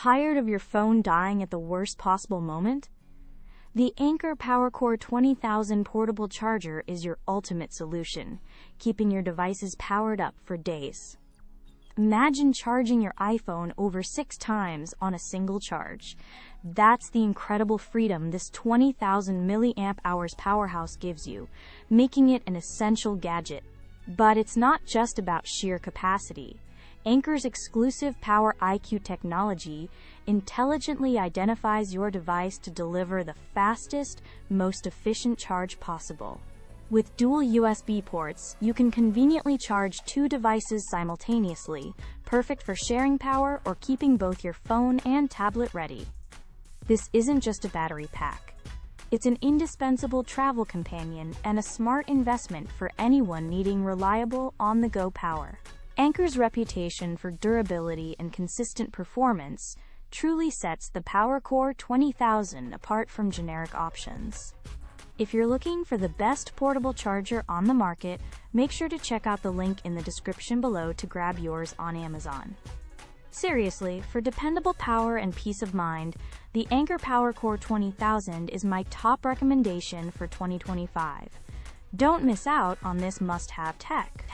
Tired of your phone dying at the worst possible moment? The Anker PowerCore 20,000 portable charger is your ultimate solution, keeping your devices powered up for days. Imagine charging your iPhone over 6 times on a single charge. That's the incredible freedom this 20,000 milliamp hours powerhouse gives you, making it an essential gadget. But it's not just about sheer capacity. Anker's exclusive Power IQ technology intelligently identifies your device to deliver the fastest, most efficient charge possible. With dual USB ports, you can conveniently charge 2 devices simultaneously, perfect for sharing power or keeping both your phone and tablet ready. This isn't just a battery pack. It's an indispensable travel companion and a smart investment for anyone needing reliable, on-the-go power. Anker's reputation for durability and consistent performance truly sets the PowerCore 20,000 apart from generic options. If you're looking for the best portable charger on the market, make sure to check out the link in the description below to grab yours on Amazon. Seriously, for dependable power and peace of mind, the Anker PowerCore 20,000 is my top recommendation for 2025. Don't miss out on this must-have tech.